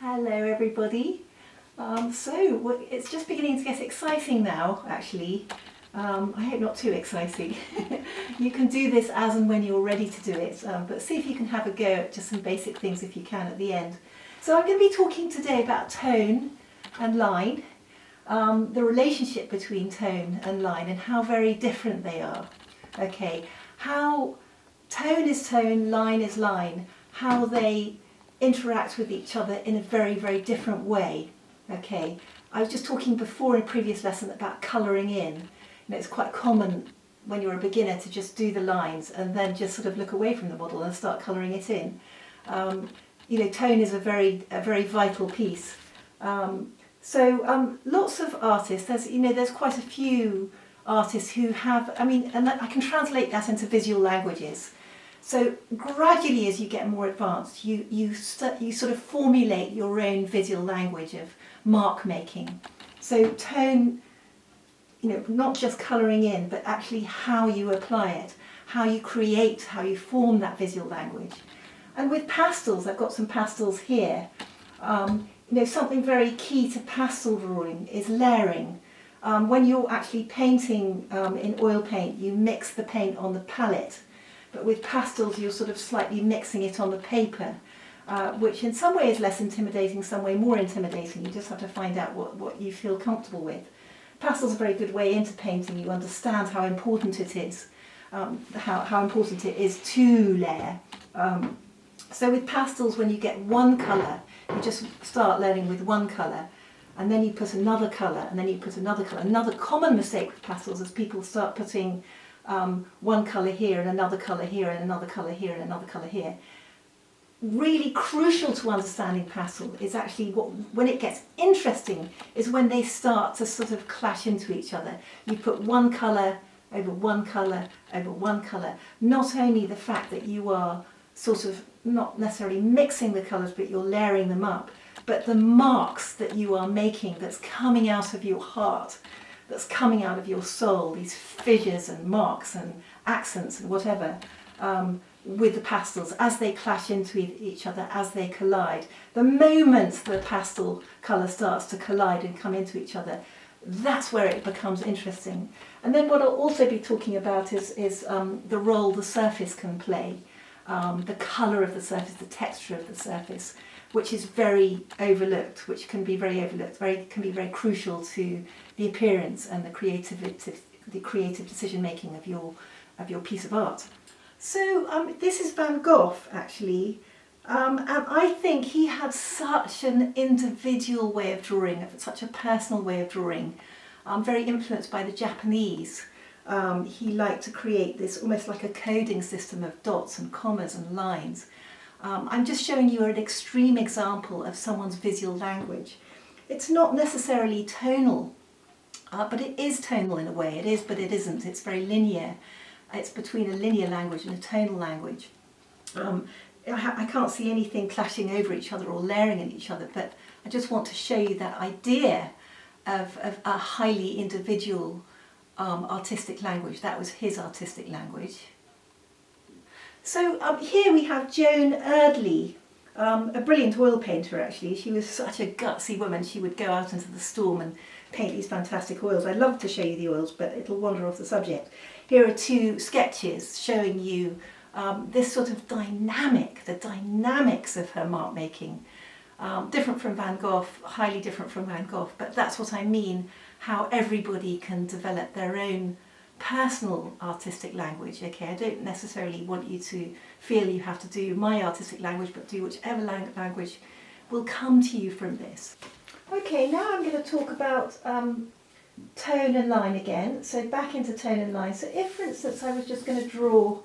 Hello everybody. It's just beginning to get exciting now actually. I hope not too exciting. You can do this as and when you're ready to do it, but see if you can have a go at just some basic things if you can at the end. So I'm going to be talking today about tone and line, the relationship between tone and line and how very different they are. Okay, how tone is tone, line is line, how they interact with each other in a very, very different way. Okay, I was just talking before in a previous lesson about colouring in. You know, it's quite common when you're a beginner to just do the lines and then just sort of look away from the model and start colouring it in. You know, tone is a very vital piece. Lots of artists, there's quite a few artists who have, and I can translate that into visual languages. So gradually, as you get more advanced, you sort of formulate your own visual language of mark making. So tone, not just colouring in, but actually how you apply it, how you create, how you form that visual language. And with pastels, I've got some pastels here. Something very key to pastel drawing is layering. When you're actually painting in oil paint, you mix the paint on the palette. But with pastels, you're sort of slightly mixing it on the paper, which in some way is less intimidating, some way more intimidating. You just have to find out what you feel comfortable with. Pastels are a very good way into painting. You understand how important it is, how important it is to layer. So with pastels, when you get one colour, you just start learning with one colour, and then you put another colour, and then you put another colour. Another common mistake with pastels is people start putting one colour here and another colour here and another colour here and another colour here. Really crucial to understanding pastel is actually when it gets interesting is when they start to sort of clash into each other. You put one colour over one colour over one colour. Not only the fact that you are sort of not necessarily mixing the colours, but you're layering them up, but the marks that you are making that's coming out of your heart, that's coming out of your soul, these fissures and marks and accents and whatever, with the pastels as they clash into each other, as they collide. The moment the pastel colour starts to collide and come into each other, that's where it becomes interesting. And then what I'll also be talking about is the role the surface can play, the colour of the surface, the texture of the surface, which is very overlooked, can be very crucial to the appearance and the creative decision making of your piece of art. So this is Van Gogh actually, and I think he had such an individual way of drawing, such a personal way of drawing, very influenced by the Japanese. He liked to create this almost like a coding system of dots and commas and lines. I'm just showing you an extreme example of someone's visual language. It's not necessarily tonal, but it is tonal in a way. It is, but it isn't. It's very linear. It's between a linear language and a tonal language. I can't see anything clashing over each other or layering in each other, but I just want to show you that idea of a highly individual artistic language. That was his artistic language. So here we have Joan Erdely, a brilliant oil painter actually. She was such a gutsy woman. She would go out into the storm and paint these fantastic oils. I'd love to show you the oils, but it'll wander off the subject. Here are two sketches showing you this sort of the dynamics of her mark making. Different from Van Gogh, highly different from Van Gogh, but that's what I mean, how everybody can develop their own personal artistic language. Okay, I don't necessarily want you to feel you have to do my artistic language, but do whichever language will come to you from this. Okay, now I'm going to talk about tone and line again. So back into tone and line. So if, for instance, I was just going to draw,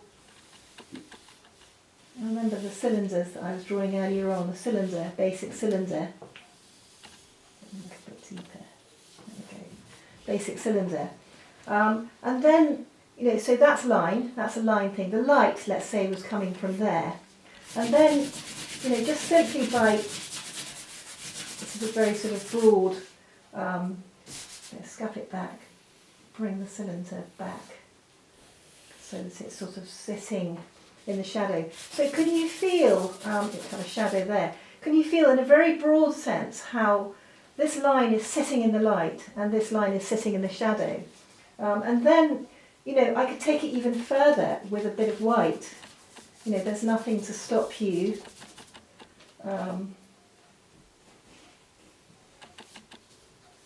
remember the cylinders that I was drawing earlier on, the cylinder, basic cylinder. A bit deeper. There we go. Basic cylinder. And then, so that's a line thing. The light, let's say, was coming from there. And then, just simply by, this is a very sort of broad, scuff it back, bring the cylinder back so that it's sort of sitting in the shadow. So can you feel, it's got a shadow there, can you feel in a very broad sense how this line is sitting in the light and this line is sitting in the shadow? And then, I could take it even further with a bit of white. There's nothing to stop you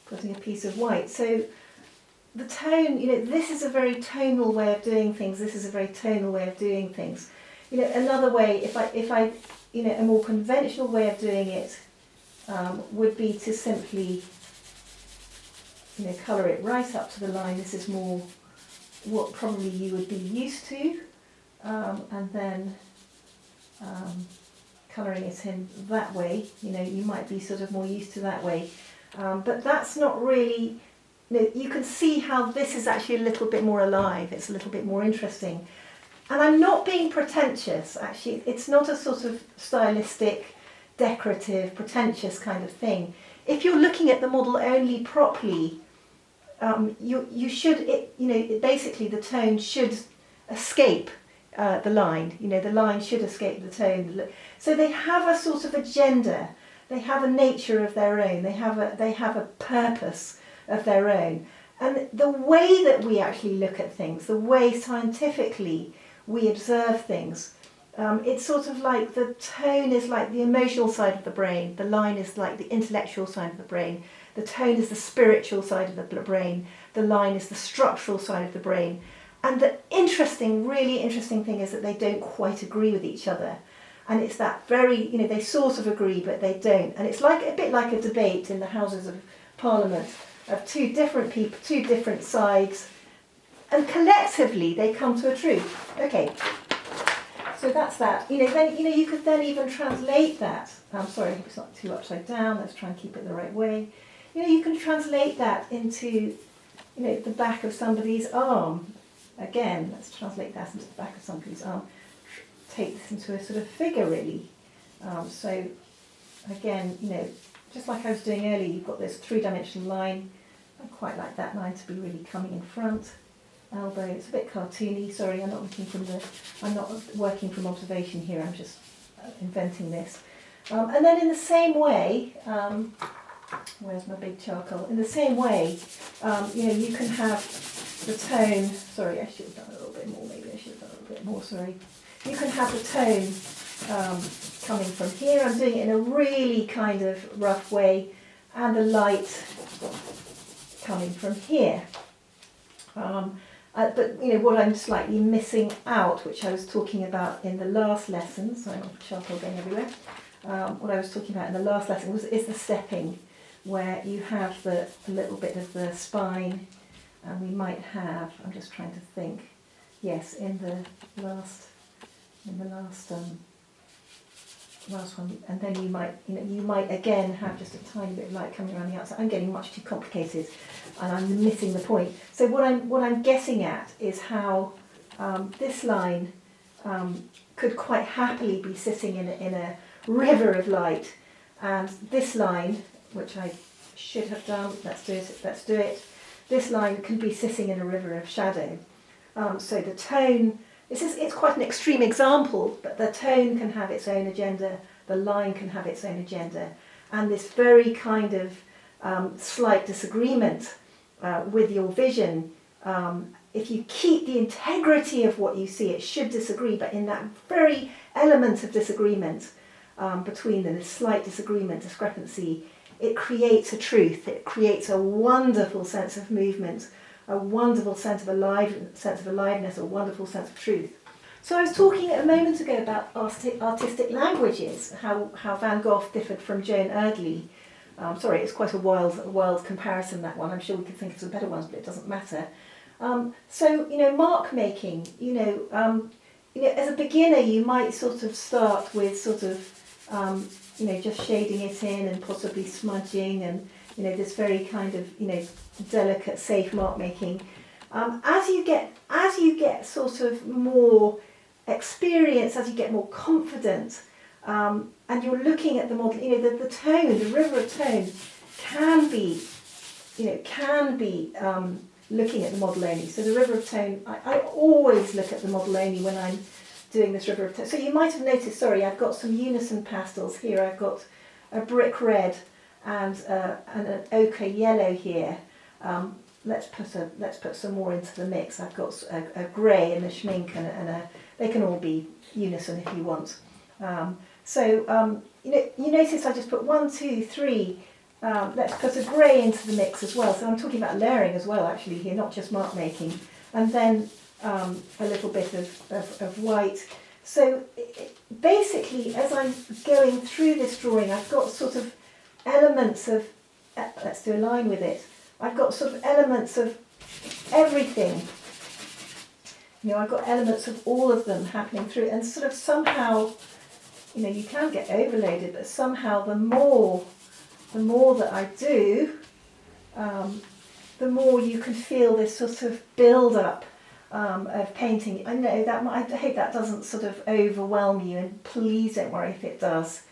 putting a piece of white. So the tone, this is a very tonal way of doing things. This is a very tonal way of doing things. Another way, if I, a more conventional way of doing it would be to simply, colour it right up to the line. This is more what probably you would be used to, and then colouring it in that way. You might be sort of more used to that way, but that's not really. You can see how this is actually a little bit more alive. It's a little bit more interesting. And I'm not being pretentious, actually. It's not a sort of stylistic, decorative, pretentious kind of thing. If you're looking at the model only properly, you should, basically the tone should escape the line. The line should escape the tone. So they have a sort of agenda. They have a nature of their own. They have a purpose of their own. And the way that we actually look at things, the way scientifically we observe things, it's sort of like the tone is like the emotional side of the brain, the line is like the intellectual side of the brain, the tone is the spiritual side of the brain, the line is the structural side of the brain. And the really interesting thing is that they don't quite agree with each other. And it's that very, they sort of agree, but they don't. And it's like a bit like a debate in the Houses of Parliament of two different people, two different sides, and collectively they come to a truth. Okay, so that's that. Then you could then even translate that. I'm sorry, it's not too upside down. Let's try and keep it the right way. You can translate that into, the back of somebody's arm. Again, let's translate that into the back of somebody's arm. Take this into a sort of figure, really. So again, just like I was doing earlier, you've got this three-dimensional line. I quite like that line to be really coming in front. Elbow, it's a bit cartoony. Sorry, I'm not working from observation here. I'm just inventing this. And then in the same way, where's my big charcoal? In the same way, you can have the tone. Sorry, I should have done a little bit more. Maybe I should have done a little bit more. Sorry. You can have the tone coming from here. I'm doing it in a really kind of rough way, and the light coming from here. But what I'm slightly missing out, which I was talking about in the last lesson, sorry, I'm charcoal going everywhere. What I was talking about in the last lesson is the stepping, where you have a little bit of the spine, and we might have. I'm just trying to think. Yes, in the last one, and then you might again have just a tiny bit of light coming around the outside. I'm getting much too complicated, and I'm missing the point. So what I'm getting at is how this line could quite happily be sitting in a river of light, and this line, which I should have done, let's do it. This line can be sitting in a river of shadow. So the tone. It's quite an extreme example, but the tone can have its own agenda, the line can have its own agenda, and this very kind of slight disagreement with your vision, if you keep the integrity of what you see, it should disagree, but in that very element of disagreement between them, this slight discrepancy, it creates a truth, it creates a wonderful sense of movement, a wonderful sense of aliveness, a wonderful sense of truth. So I was talking a moment ago about artistic languages, how Van Gogh differed from Joan Erdely. Sorry, it's quite a wild comparison, that one. I'm sure we could think of some better ones, but it doesn't matter. So, mark making, as a beginner, you might sort of start with sort of, just shading it in and possibly smudging and, this very kind of, delicate, safe mark making. As you get sort of more experience, as you get more confident, and you're looking at the model, the tone, the river of tone can be looking at the model only. So the river of tone, I always look at the model only when I'm doing this river of tones. So you might have noticed, sorry, I've got some unison pastels here. I've got a brick red and an ochre yellow here. Let's put some more into the mix. I've got a grey and a schmink and they can all be unison if you want. You notice I just put 1, 2, 3. Let's put a grey into the mix as well. So I'm talking about layering as well, actually here, not just mark making. And then a little bit of white. So basically, as I'm going through this drawing, I've got sort of elements of. Let's do a line with it. I've got sort of elements of everything. I've got elements of all of them happening through, and sort of somehow, you can get overloaded, but somehow the more that I do, the more you can feel this sort of build-up of painting. I know that I hope that doesn't sort of overwhelm you, and please don't worry if it does.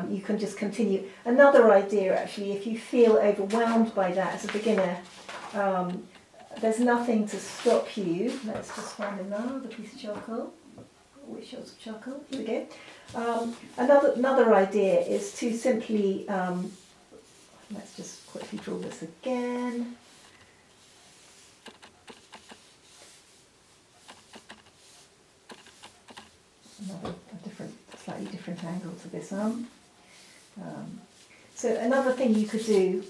You can just continue. Another idea, actually, if you feel overwhelmed by that as a beginner, there's nothing to stop you. Let's just find another piece of charcoal. Which shots of charcoal? Here we go. Another idea is to simply, let's just quickly draw this again. Slightly different angle to this arm. So another thing you could do,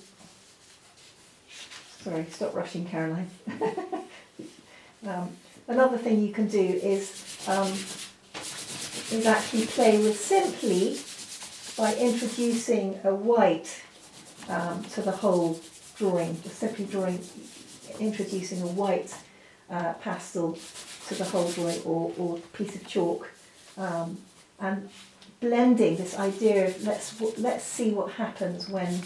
sorry, stop rushing, Caroline. Another thing you can do is actually play with simply by introducing a white to the whole drawing, just simply introducing a white pastel to the whole drawing or piece of chalk. And blending this idea of let's see what happens when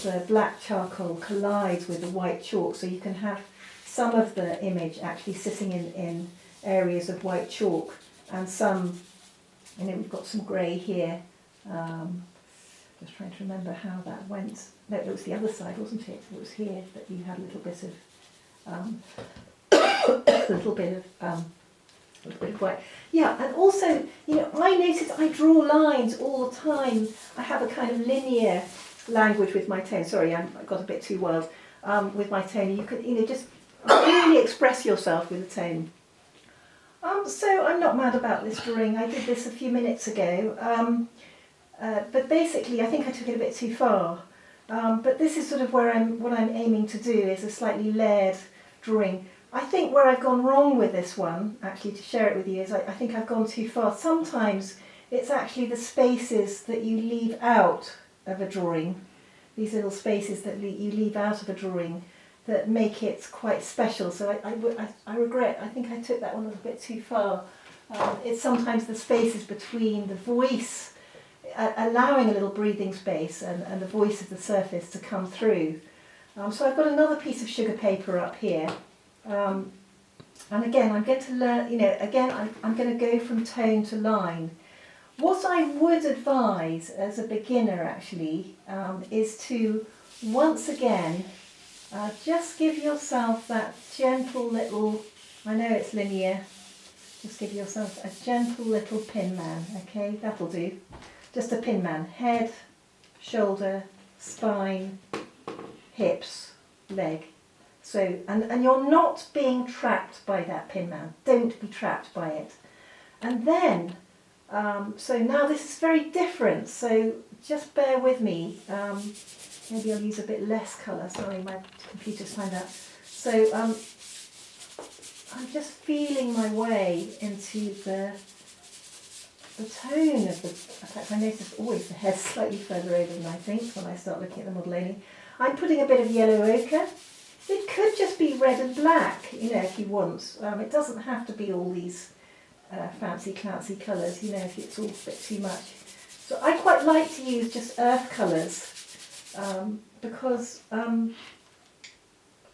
the black charcoal collides with the white chalk. So you can have some of the image actually sitting in areas of white chalk, and some, we've got some grey here. Just trying to remember how that went. No, it was the other side, wasn't it? It was here that you had a little bit of white. Yeah, and also, I notice I draw lines all the time. I have a kind of linear language with my tone. Sorry, I got a bit too wild with my tone. You can, just really express yourself with a tone. So I'm not mad about this drawing. I did this a few minutes ago. But basically, I think I took it a bit too far. But this is sort of what I'm aiming to do is a slightly layered drawing. I think where I've gone wrong with this one, actually, to share it with you, is I think I've gone too far. Sometimes it's actually the spaces that you leave out of a drawing, these little spaces that you leave out of a drawing, that make it quite special. So I regret, I think I took that one a little bit too far. It's sometimes the spaces between the voice, allowing a little breathing space, and the voice of the surface to come through. So I've got another piece of sugar paper up here. And again, I'm going to learn, I'm going to go from tone to line. What I would advise as a beginner, actually, is to, once again, just give yourself that gentle little, I know it's linear, just give yourself a gentle little pin man, okay, that'll do. Just a pin man, head, shoulder, spine, hips, leg. So, and you're not being trapped by that pin man. Don't be trapped by it. And then, so now this is very different. So just bear with me. Maybe I'll use a bit less colour. Sorry, my computer's timed out. So I'm just feeling my way into the tone of the. In fact, I notice always the head's slightly further over than I think when I start looking at the modelling. I'm putting a bit of yellow ochre. It could just be red and black, if you want. It doesn't have to be all these fancy, clancy colours, if it's all a bit too much. So I quite like to use just earth colours because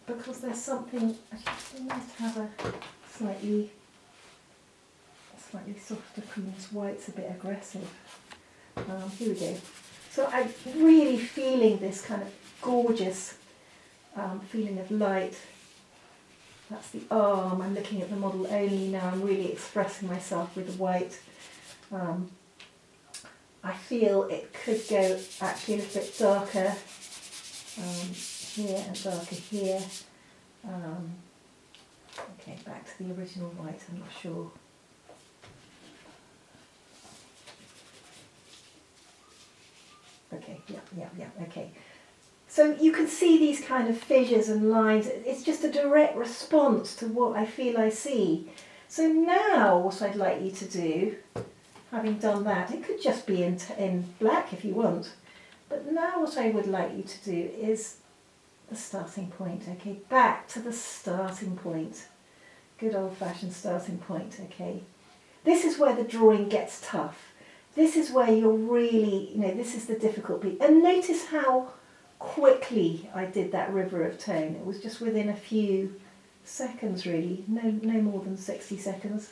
there's something. Actually, it's nice to have a slightly softer cream. This white's a bit aggressive. Here we go. So I'm really feeling this kind of gorgeous feeling of light That's the arm. I'm looking at the model only now. I'm really expressing myself with the white. I feel it could go actually a little bit darker here and darker here. Okay, back to the original white, I'm not sure. Okay, yeah, okay. So you can see these kind of fissures and lines. It's just a direct response to what I feel I see. So now what I'd like you to do, having done that, it could just be in black if you want, but now what I would like you to do is the starting point, okay? Back to the starting point. Good old-fashioned starting point, okay? This is where the drawing gets tough. This is where you're really, this is the difficult bit. And notice how quickly I did that river of tone. It was just within a few seconds, really, no more than 60 seconds.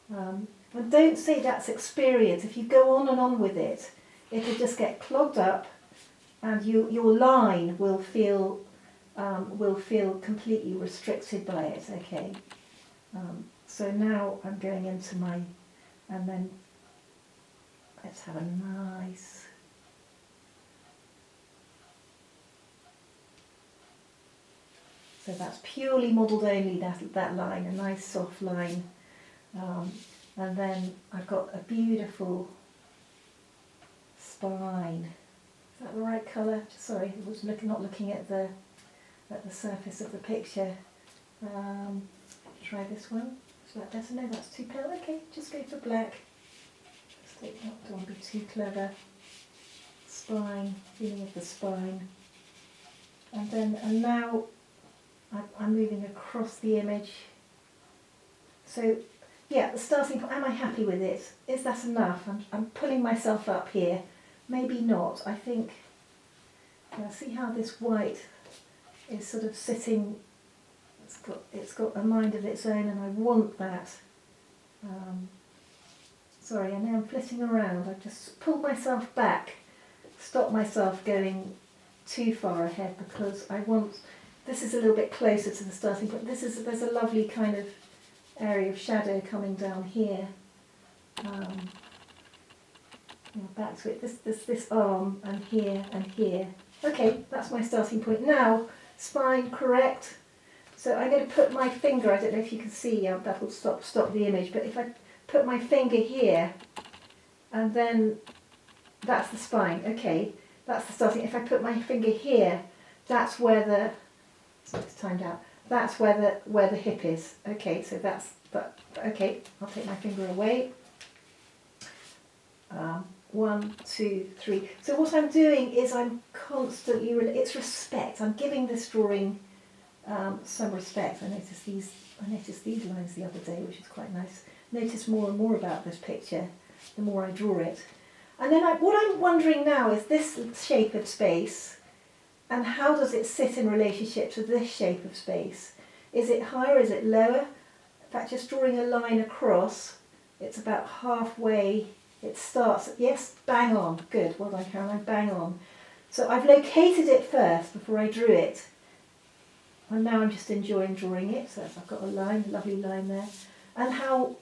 And don't say that's experience. If you go on with it, it'll just get clogged up, and your line will feel completely restricted by it. Okay. So now I'm going into my, and then let's have a nice. So that's purely modelled only, that line, a nice soft line. And then I've got a beautiful spine. Is that the right colour? Sorry, I was not looking at the surface of the picture. Try this one. Is that better? No, that's too pale. Okay, just go for black. Don't want to be too clever. Spine, feeling of the spine. And now I'm moving across the image. So, yeah, the starting point, am I happy with it? Is that enough? I'm pulling myself up here. Maybe not. I think, see how this white is sort of sitting, it's got a mind of its own, and I want that. Sorry, I know I'm flitting around. I've just pulled myself back, stopped myself going too far ahead, because I want, this is a little bit closer to the starting point. There's a lovely kind of area of shadow coming down here. Back to it, this arm, and here and here. Okay, that's my starting point. Now, spine correct. So I'm going to put my finger, I don't know if you can see, that will stop the image, but if I put my finger here, and then that's the spine. Okay, that's the starting. If I put my finger here, that's where the, it's timed out. That's where the hip is. Okay, so that's that. Okay, I'll take my finger away. 1, 2, 3. So what I'm doing is I'm constantly, it's respect. I'm giving this drawing some respect. I noticed these lines the other day, which is quite nice. Notice more and more about this picture the more I draw it. And then what I'm wondering now is this shape of space, and how does it sit in relationship to this shape of space? Is it higher, is it lower? In fact, just drawing a line across, it's about halfway, it starts, yes, bang on, good, well done Caroline, bang on. So I've located it first before I drew it, and now I'm just enjoying drawing it, so I've got a line, a lovely line there, and how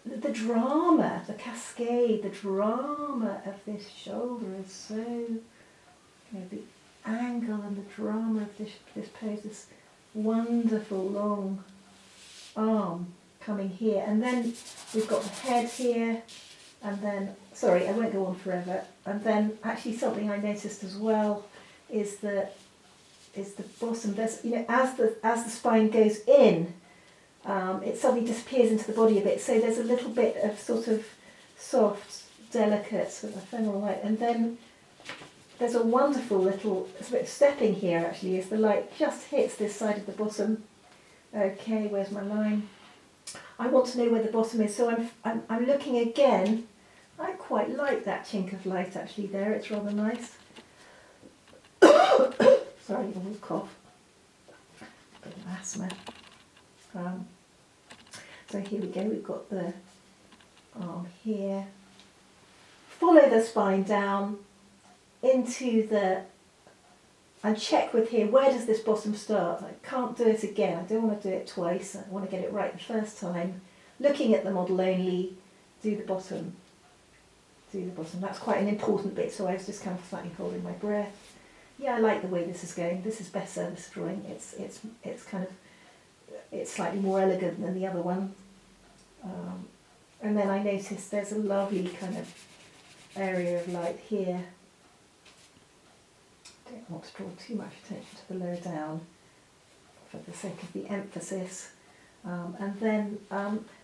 the drama, the cascade, the drama of this shoulder is so, the angle and the drama of this pose, this wonderful long arm coming here, and then we've got the head here, and then, sorry, I won't go on forever, and then actually something I noticed as well is the bottom. There's, as the spine goes in, it suddenly disappears into the body a bit, so there's a little bit of sort of soft, delicate sort of ephemeral light, and then there's a wonderful little, it's a bit of stepping here actually, as the light just hits this side of the bottom. Okay, where's my line? I want to know where the bottom is, so I'm looking again. I quite like that chink of light actually there, it's rather nice. Sorry, I will cough. A bit of asthma. So here we go, we've got the arm here. Follow the spine down into the and check with him, where does this bottom start? I can't do it again, I don't want to do it twice, I want to get it right the first time. Looking at the model only, do the bottom. That's quite an important bit, so I was just kind of slightly holding my breath. Yeah, I like the way this is going. This is better, this drawing. It's kind of, it's slightly more elegant than the other one. And then I noticed there's a lovely kind of area of light here. Don't want to draw too much attention to the lower down for the sake of the emphasis. And then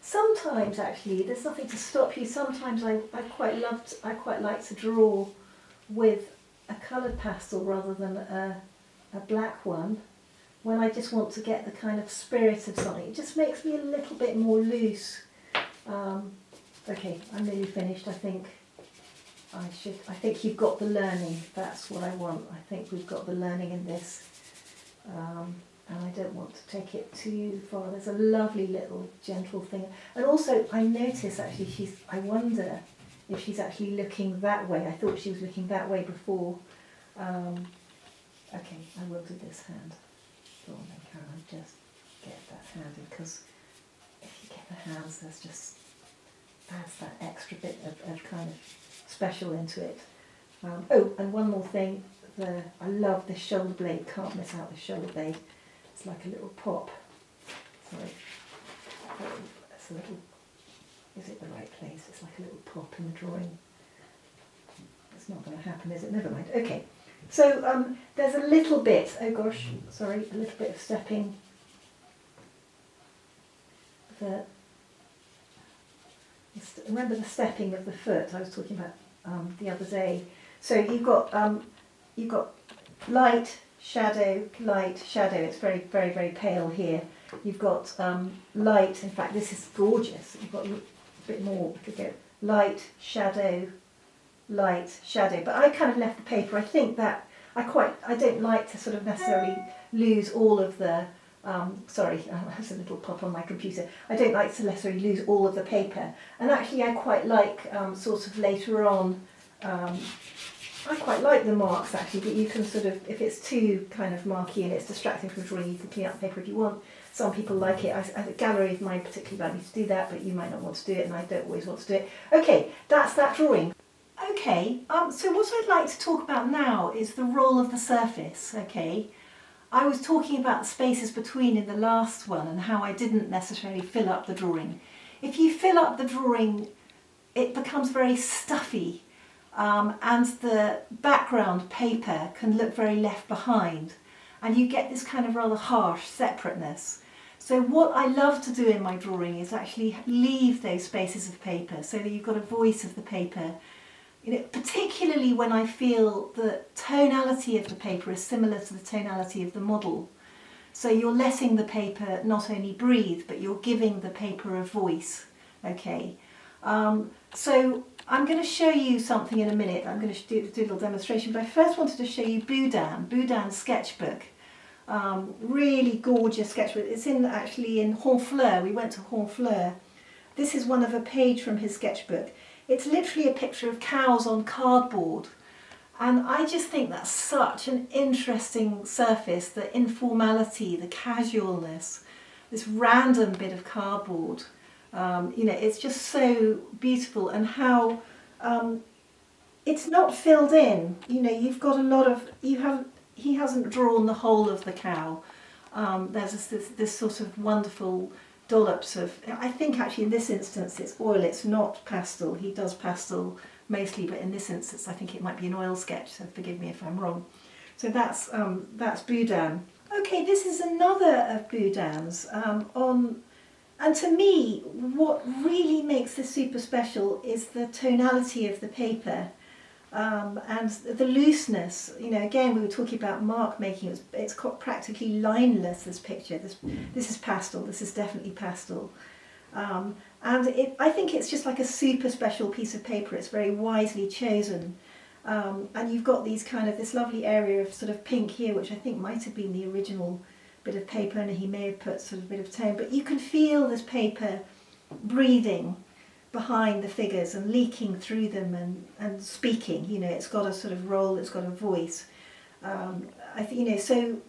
sometimes actually, there's nothing to stop you. Sometimes I quite like to draw with a coloured pastel rather than a black one, when I just want to get the kind of spirit of something. It just makes me a little bit more loose. Okay, I'm nearly finished. I think you've got the learning. That's what I want. I think we've got the learning in this. And I don't want to take it too far. There's a lovely little gentle thing. And also I notice actually I wonder if she's actually looking that way. I thought she was looking that way before. Okay, I will do this hand. Go on then, Caroline, just get that hand in, because if you get the hands, there's just adds that extra bit of kind of special into it. Oh, and one more thing, I love this shoulder blade, can't miss out the shoulder blade. It's like a little pop. Sorry. It's a little, is it the right place? It's like a little pop in the drawing. It's not going to happen, is it? Never mind. Okay. So there's a little bit, oh gosh, sorry, a little bit of stepping. Remember the stepping of the foot I was talking about the other day. So you've got light, shadow, light, shadow. It's very, very, very pale here. You've got light. In fact, this is gorgeous. You've got a bit more. You could go light, shadow, light, shadow. But I kind of left the paper. I think that I don't like to sort of necessarily lose all of the. Sorry, there's a little pop on my computer. I don't like to necessarily lose all of the paper. And actually, I quite like sort of later on. I quite like the marks actually, but you can sort of, if it's too kind of marky and it's distracting from drawing, you can clean up the paper if you want. Some people like it. A gallery of mine particularly like me to do that, but you might not want to do it, and I don't always want to do it. Okay, that's that drawing. Okay, so what I'd like to talk about now is the role of the surface, okay? I was talking about the spaces between in the last one and how I didn't necessarily fill up the drawing. If you fill up the drawing, it becomes very stuffy. And the background paper can look very left behind, and you get this kind of rather harsh separateness. So what I love to do in my drawing is actually leave those spaces of paper so that you've got a voice of the paper. You know, particularly when I feel the tonality of the paper is similar to the tonality of the model. So you're letting the paper not only breathe, but you're giving the paper a voice. Okay. So I'm going to show you something in a minute. I'm going to do a little demonstration, but I first wanted to show you Boudin's sketchbook. Really gorgeous sketchbook. It's actually in Honfleur. We went to Honfleur. This is one of a page from his sketchbook. It's literally a picture of cows on cardboard. And I just think that's such an interesting surface, the informality, the casualness, this random bit of cardboard. You know, it's just so beautiful, and how it's not filled in. You know, you've got a lot of, he hasn't drawn the whole of the cow. There's this sort of wonderful dollops of, I think actually in this instance it's oil, it's not pastel. He does pastel mostly, but in this instance I think it might be an oil sketch, so forgive me if I'm wrong. So that's Boudin. Okay, this is another of Boudin's and to me, what really makes this super special is the tonality of the paper and the looseness. You know, again, we were talking about mark making. It's got practically lineless, this picture. This is pastel. This is definitely pastel. And I think it's just like a super special piece of paper. It's very wisely chosen. And you've got this lovely area of sort of pink here, which I think might have been the original bit of paper, and he may have put sort of a bit of tone, but you can feel this paper breathing behind the figures and leaking through them and speaking. You know, it's got a sort of role, it's got a voice. I think, you know, so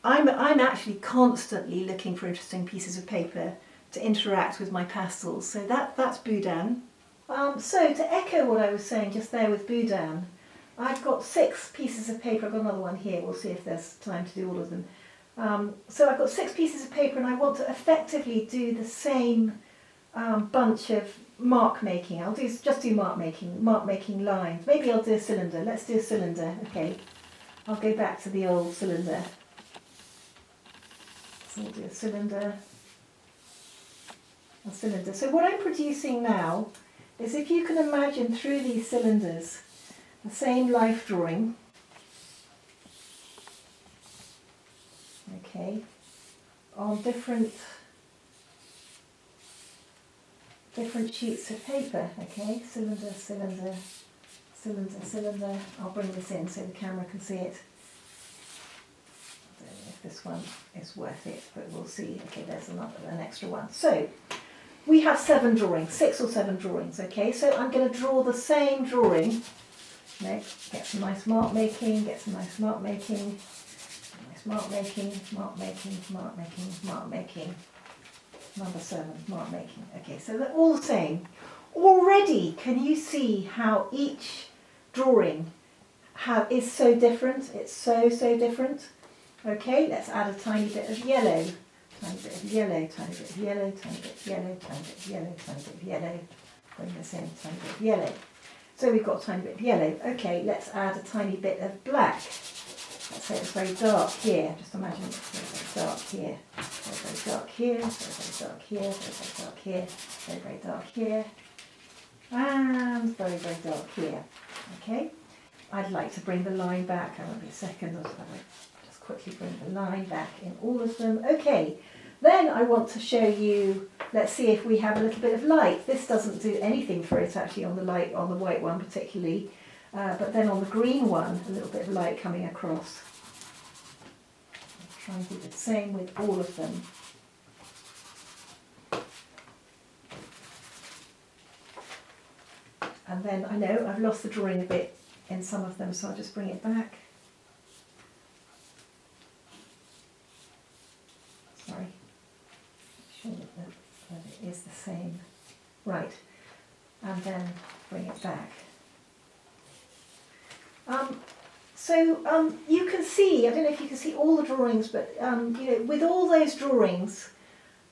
I'm actually constantly looking for interesting pieces of paper to interact with my pastels. So that's Boudin. So to echo what I was saying just there with Boudin, I've got 6 pieces of paper. I've got another one here. We'll see if there's time to do all of them. So I've got 6 pieces of paper, and I want to effectively do the same bunch of mark making. I'll just do mark making lines. Maybe I'll do a cylinder. Let's do a cylinder. Okay, I'll go back to the old cylinder. So we'll do a cylinder. A cylinder. So what I'm producing now is, if you can imagine through these cylinders the same life drawing. Okay, on different sheets of paper. Okay, cylinder, cylinder, cylinder, cylinder. I'll bring this in so the camera can see it. I don't know if this one is worth it, but we'll see. Okay, there's an extra one. So we have 7 drawings, 6 or 7 drawings. Okay, so I'm going to draw the same drawing. Next, get some nice mark making, get some nice mark making. Mark making, mark making, mark making, mark making. Number 7, mark making. Okay, so they're all the same. Already, can you see how each drawing is so different? It's so different. Okay, let's add a tiny bit of yellow. Tiny bit of yellow, tiny bit of yellow, tiny bit of yellow, tiny bit of yellow, tiny bit of yellow. Bring this in, tiny bit of yellow. So we've got a tiny bit of yellow. Okay, let's add a tiny bit of black. Let's say it's very dark here. Just imagine it's very dark here. Very dark here. Very dark here. Very dark here. Very dark here. And very dark here. Okay. I'd like to bring the line back. I won't be a second. I'll just quickly bring the line back in all of them. Okay. Then I want to show you. Let's see if we have a little bit of light. This doesn't do anything for it actually on the white one particularly. But then on the green one, a little bit of light coming across. I'll try and do the same with all of them. And then I know I've lost the drawing a bit in some of them, so I'll just bring it back. Sorry. Make sure that it is the same. Right. And then bring it back. So you can see, I don't know if you can see all the drawings, but you know, with all those drawings,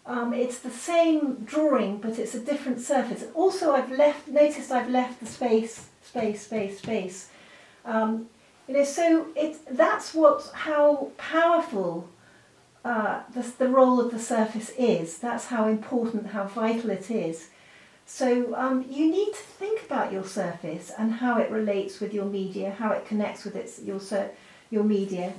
it's the same drawing, but it's a different surface. Also, noticed I've left the space. You know, so that's how powerful the role of the surface is. That's how important, how vital it is. So you need to think about your surface and how it relates with your media, how it connects with your media.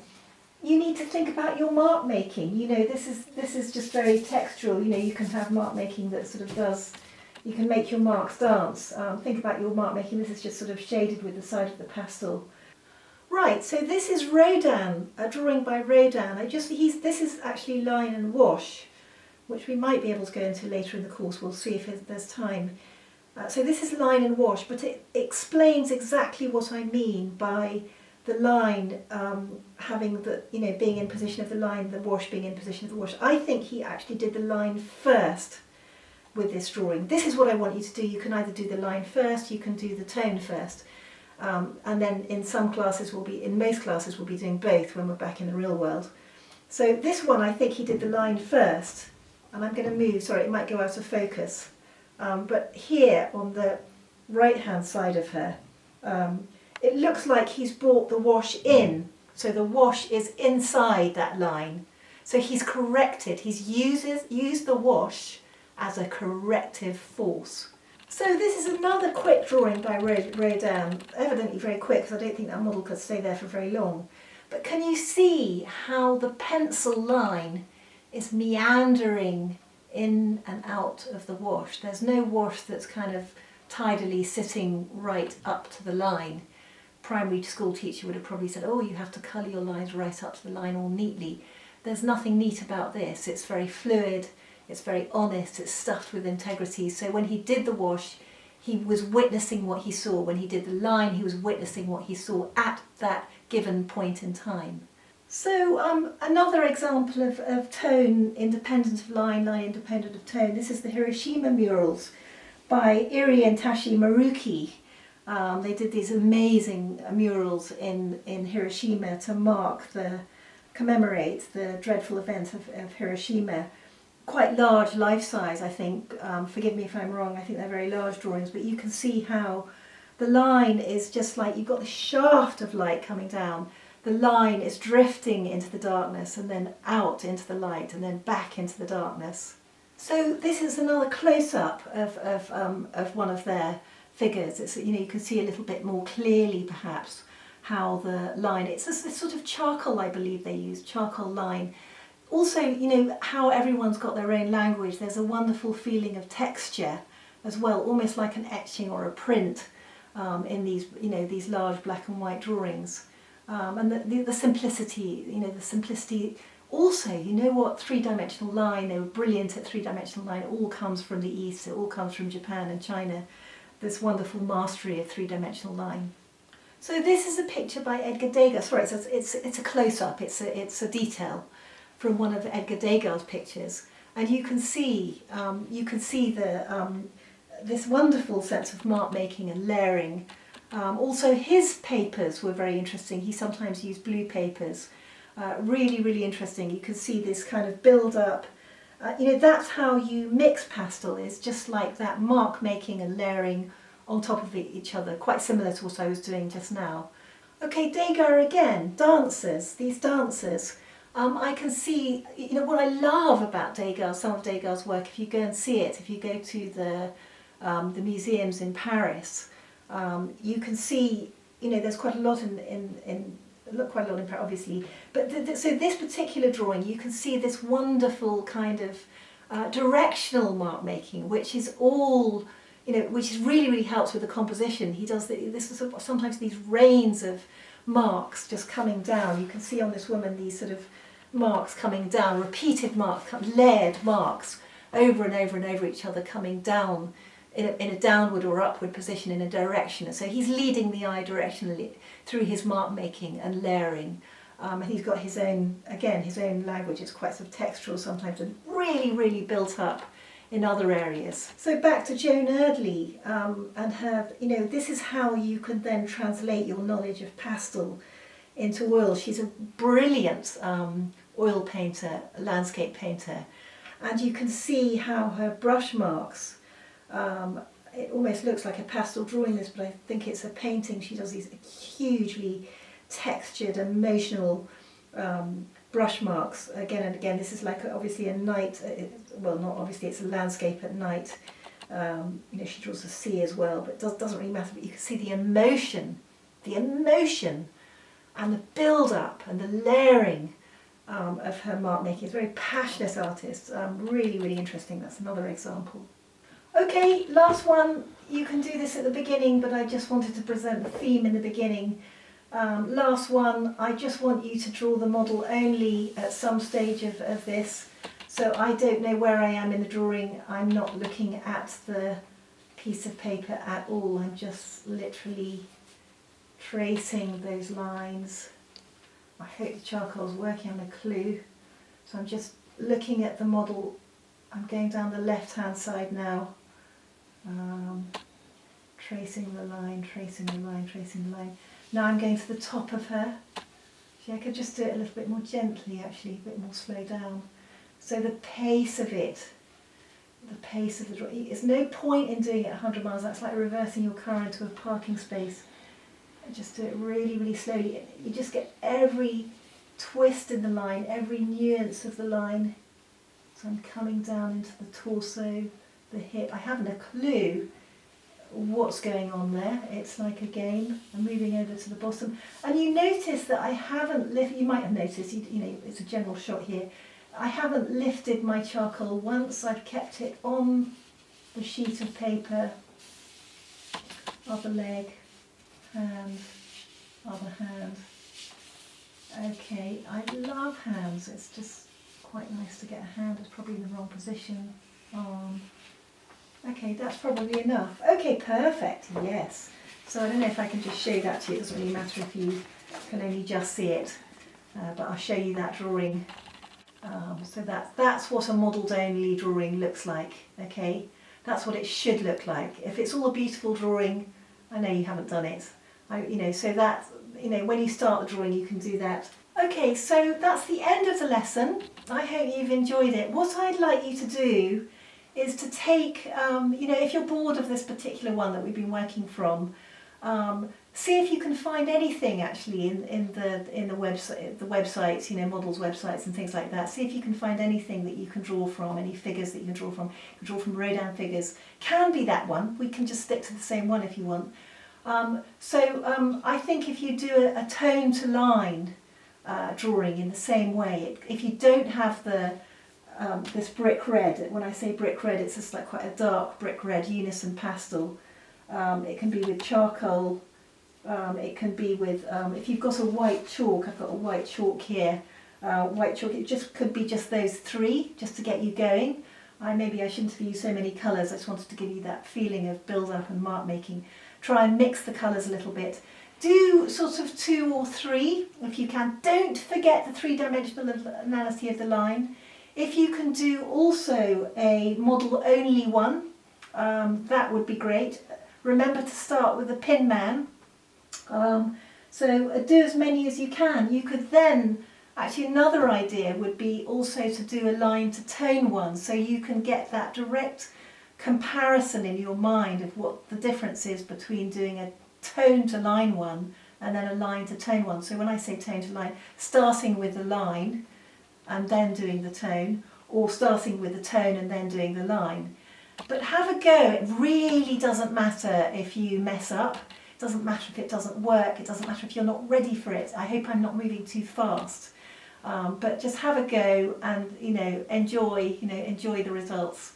You need to think about your mark making. You know, this is just very textural. You know, you can have mark making that sort of does. You can make your marks dance. Think about your mark making. This is just sort of shaded with the side of the pastel. Right. So this is Rodin, a drawing by Rodin. This is actually line and wash, which we might be able to go into later in the course. We'll see if there's time. So this is line and wash, but it explains exactly what I mean by the line having the, you know, being in position of the line, the wash being in position of the wash. I think he actually did the line first with this drawing. This is what I want you to do. You can either do the line first, you can do the tone first. And then in most classes we'll be doing both when we're back in the real world. So this one, I think he did the line first. And I'm going to move, sorry, it might go out of focus. But here on the right-hand side of her, it looks like he's brought the wash in. So the wash is inside that line. So he's corrected, he's used the wash as a corrective force. So this is another quick drawing by Rodin, evidently very quick because I don't think that model could stay there for very long. But can you see how the pencil line is meandering in and out of the wash? There's no wash that's kind of tidily sitting right up to the line. Primary school teacher would have probably said, oh, you have to colour your lines right up to the line all neatly. There's nothing neat about this. It's very fluid, it's very honest, it's stuffed with integrity. So when he did the wash, he was witnessing what he saw. When he did the line, he was witnessing what he saw at that given point in time. So another example of tone independent of line, line independent of tone. This is the Hiroshima murals by Iri and Tashi Maruki. They did these amazing murals in Hiroshima to commemorate the dreadful event of Hiroshima. Quite large, life-size, I think. Forgive me if I'm wrong, I think they're very large drawings, but you can see how the line is just like, you've got the shaft of light coming down. The line is drifting into the darkness and then out into the light and then back into the darkness. So this is another close-up of one of their figures. It's, you can see a little bit more clearly perhaps how the line, it's this sort of charcoal, I believe they use, charcoal line. Also, how everyone's got their own language. There's a wonderful feeling of texture as well, almost like an etching or a print in these, these large black and white drawings. And the simplicity, the simplicity. Also, what, three-dimensional line, they were brilliant at three-dimensional line. It all comes from the East, it all comes from Japan and China. This wonderful mastery of three-dimensional line. So this is a picture by Edgar Degas. Sorry, it's a close-up, it's a detail from one of Edgar Degas' pictures. And you can see this wonderful sense of mark making and layering. Also his papers were very interesting. He sometimes used blue papers. Really, really interesting. You can see this kind of build up. That's how you mix pastel, is just like that, mark making and layering on top of each other, quite similar to what I was doing just now. Okay, Degas again, dancers, these dancers. I can see, what I love about Degas, some of Degas' work, if you go and see it, if you go to the museums in Paris, you can see, there's quite a lot quite a lot in Paris, obviously, but so this particular drawing, you can see this wonderful kind of directional mark making, which is all, which really, really helps with the composition. He does this sort of, sometimes these rains of marks just coming down. You can see on this woman these sort of marks coming down, repeated marks, layered marks over and over and over each other coming down in a downward or upward position in a direction. And so he's leading the eye directionally through his mark making and layering. And he's got his own, again, his own language. It's quite sort of textural sometimes and really, really built up in other areas. So back to Joan Erdely and her, this is how you can then translate your knowledge of pastel into oil. She's a brilliant oil painter, landscape painter, and you can see how her brush marks, it almost looks like a pastel drawing this, but I think it's a painting. She does these hugely textured, emotional brush marks again and again. This is like obviously a night, well, not obviously, it's a landscape at night. She draws the sea as well, but it doesn't really matter, but you can see the emotion and the build-up and the layering of her mark making. It's a very passionate artist, really, really interesting. That's another example. Okay, last one. You can do this at the beginning, but I just wanted to present the theme in the beginning. Last one, I just want you to draw the model only at some stage of this. So I don't know where I am in the drawing. I'm not looking at the piece of paper at all. I'm just literally tracing those lines. I hope the charcoal is working on a clue. So I'm just looking at the model. I'm going down the left hand side now. Tracing the line, tracing the line, tracing the line. Now I'm going to the top of her. See, I could just do it a little bit more gently actually, a bit more slow down. So the pace of it, the pace of the drawing, there's no point in doing it 100 miles, that's like reversing your car into a parking space. Just do it really, really slowly. You just get every twist in the line, every nuance of the line. So I'm coming down into the torso, the hip. I haven't a clue what's going on there. It's like a game. I'm moving over to the bottom. And you notice that I haven't lifted, you might have noticed, it's a general shot here. I haven't lifted my charcoal once. I've kept it on the sheet of paper, other leg, hand, other hand. Okay, I love hands. It's just quite nice to get a hand. It's probably in the wrong position. Arm, Okay, that's probably enough. Okay, perfect, yes. So I don't know if I can just show that to you. It doesn't really matter if you can only just see it, but I'll show you that drawing. So that's what a modelled only drawing looks like, okay? That's what it should look like. If it's all a beautiful drawing, I know you haven't done it. So that, when you start the drawing you can do that. Okay, so that's the end of the lesson. I hope you've enjoyed it. What I'd like you to do is to take, if you're bored of this particular one that we've been working from, see if you can find anything actually in the websites, models websites and things like that. See if you can find anything that you can draw from, any figures that you can draw from. You can draw from Rodin figures. Can be that one. We can just stick to the same one if you want. I think if you do a tone to line drawing in the same way, if you don't have this brick red, when I say brick red, it's just like quite a dark brick red, unison pastel. It can be with charcoal. It can be with, if you've got a white chalk, I've got a white chalk here, white chalk, it just could be just those three, just to get you going. Maybe I shouldn't have used so many colours, I just wanted to give you that feeling of build-up and mark making. Try and mix the colours a little bit. Do sort of 2 or 3 if you can. Don't forget the 3-dimensional analysis of the line. If you can do also a model only one, that would be great. Remember to start with the pin man. So do as many as you can. You could then, actually another idea would be also to do a line to tone one, so you can get that direct comparison in your mind of what the difference is between doing a tone to line one and then a line to tone one. So when I say tone to line, starting with the line and then doing the tone, or starting with the tone and then doing the line. But have a go. It really doesn't matter if you mess up. It doesn't matter if it doesn't work. It doesn't matter if you're not ready for it. I hope I'm not moving too fast. But just have a go and enjoy the results.